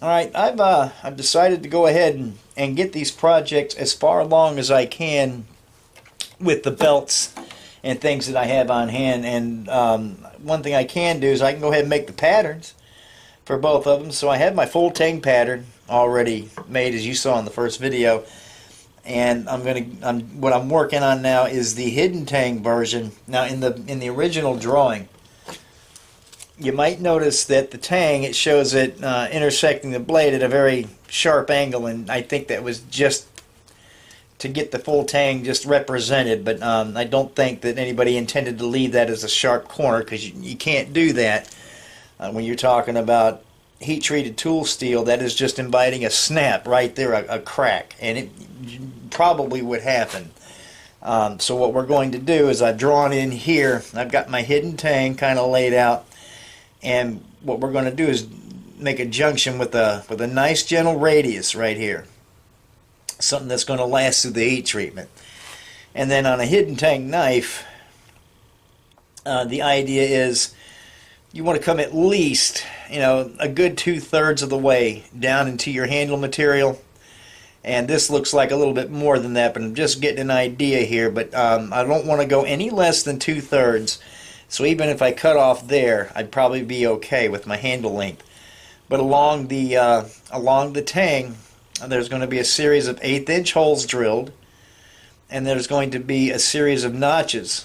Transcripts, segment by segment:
Alright, I've decided to go ahead and get these projects as far along as I can with the belts and things that I have on hand. And one thing I can do is I can go ahead and make the patterns for both of them. So I have my full tang pattern already made, as you saw in the first video. And what I'm working on now is the hidden tang version. Now in the original drawing, you might notice that the tang, it shows it intersecting the blade at a very sharp angle, and I think that was just to get the full tang just represented, but I don't think that anybody intended to leave that as a sharp corner, because you can't do that when you're talking about heat treated tool steel. That is just inviting a snap right there, a crack, and it probably would happen. So what we're going to do is I've drawn in here, I've got my hidden tang kind of laid out, and what we're going to do is make a junction with a nice gentle radius right here, something that's going to last through the heat treatment. And then on a hidden tang knife, the idea is you want to come at least, a good 2/3 of the way down into your handle material. And this looks like a little bit more than that, but I'm just getting an idea here. But I don't want to go any less than 2/3. So even if I cut off there, I'd probably be okay with my handle length. But along the tang, there's going to be a series of 1/8 inch holes drilled, and there's going to be a series of notches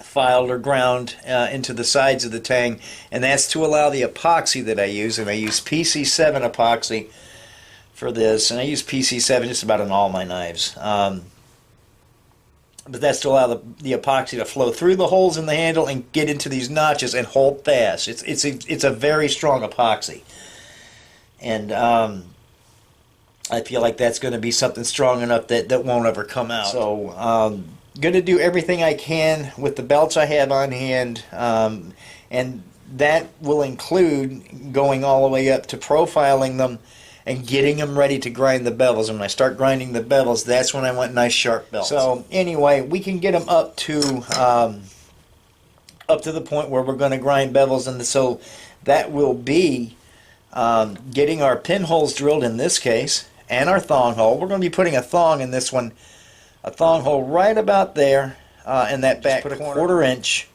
filed or ground into the sides of the tang, and that's to allow the epoxy that I use. And I use PC7 epoxy for this, and I use PC7 just about on all my knives. But that's to allow the epoxy to flow through the holes in the handle and get into these notches and hold fast. It's a very strong epoxy, and I feel like that's going to be something strong enough that won't ever come out. So going to do everything I can with the belts I have on hand, and that will include going all the way up to profiling them and getting them ready to grind the bevels. And when I start grinding the bevels, that's when I want nice sharp belts. So anyway, we can get them up to the point where we're going to grind bevels, and so that will be getting our pinholes drilled in this case, and our thong hole. We're going to be putting a thong in this one, a thong hole right about there in that back corner. Put a 1/4 inch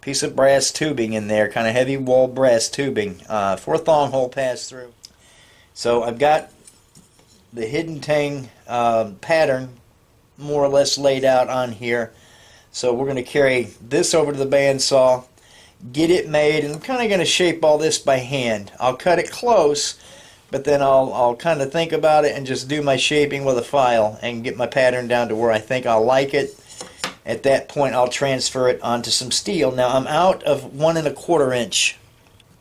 piece of brass tubing in there, kind of heavy wall brass tubing for a thong hole pass through. So I've got the hidden tang pattern more or less laid out on here. So we're going to carry this over to the bandsaw, get it made, and I'm kind of going to shape all this by hand. I'll cut it close, but then I'll kind of think about it and just do my shaping with a file and get my pattern down to where I think I'll like it. At that point, I'll transfer it onto some steel. Now I'm out of 1 1/4 inch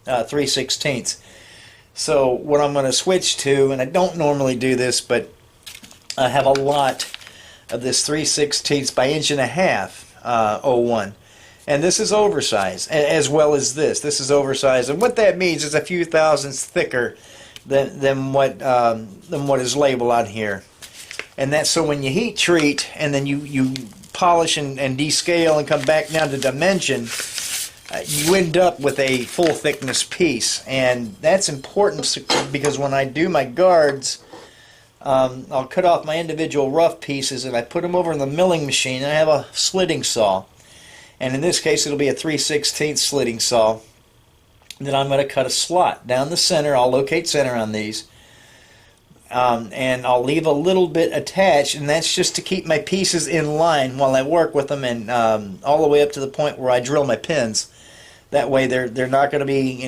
3/16. So what I'm going to switch to, and I don't normally do this, but I have a lot of this 3/16 by 1.5 inch 01, and this is oversized, as well as this. This is oversized, and what that means is a few thousandths thicker than what is labeled on here. And that's so when you heat treat and then you polish and descale and come back down to dimension, you end up with a full thickness piece. And that's important because when I do my guards, I'll cut off my individual rough pieces and I put them over in the milling machine, and I have a slitting saw, and in this case it'll be a 3/16 slitting saw. Then I'm going to cut a slot down the center. I'll locate center on these, and I'll leave a little bit attached, and that's just to keep my pieces in line while I work with them, and all the way up to the point where I drill my pins. That way they're not going to be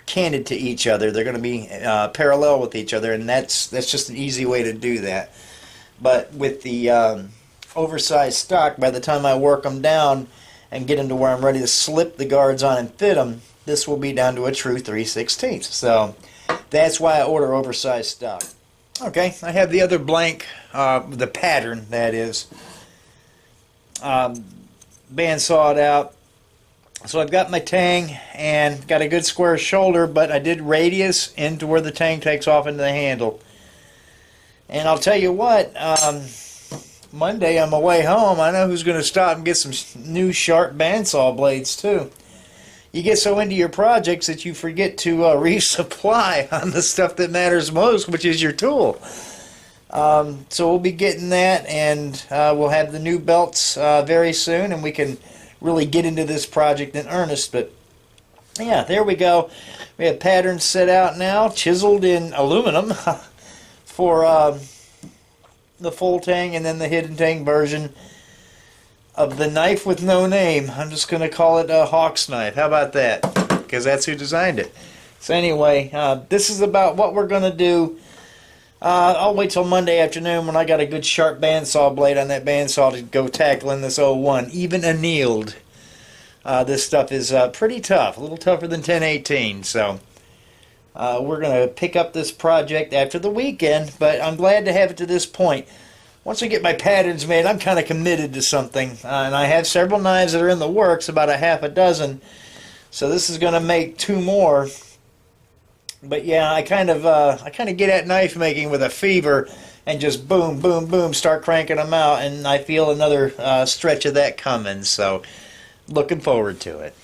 candid to each other. They're going to be parallel with each other, and that's just an easy way to do that. But with the oversized stock, by the time I work them down and get them to where I'm ready to slip the guards on and fit them, this will be down to a true 3/16. So that's why I order oversized stock. Okay, I have the other blank, the pattern that is, bandsawed out. So I've got my tang and got a good square shoulder, but I did radius into where the tang takes off into the handle. And I'll tell you what, Monday on my way home, I know who's going to stop and get some new sharp bandsaw blades too. you get so into your projects that you forget to resupply on the stuff that matters most, which is your tool. So we'll be getting that, and we'll have the new belts very soon, and we can really get into this project in earnest. But yeah, there we go. We have patterns set out now, chiseled in aluminum for the full tang, and then the hidden tang version of the knife with no name. I'm just going to call it a Hawk's knife. How about that? Because that's who designed it. So anyway, this is about what we're going to do. I'll wait till Monday afternoon when I got a good sharp bandsaw blade on that bandsaw to go tackling this 01. Even annealed. This stuff is pretty tough. A little tougher than 1018. So we're going to pick up this project after the weekend. But I'm glad to have it to this point. Once I get my patterns made, I'm kind of committed to something. And I have several knives that are in the works, about a half a dozen. So this is going to make 2 more. But yeah, I kind of get at knife making with a fever, and just boom, boom, boom, start cranking them out, and I feel another stretch of that coming. So, looking forward to it.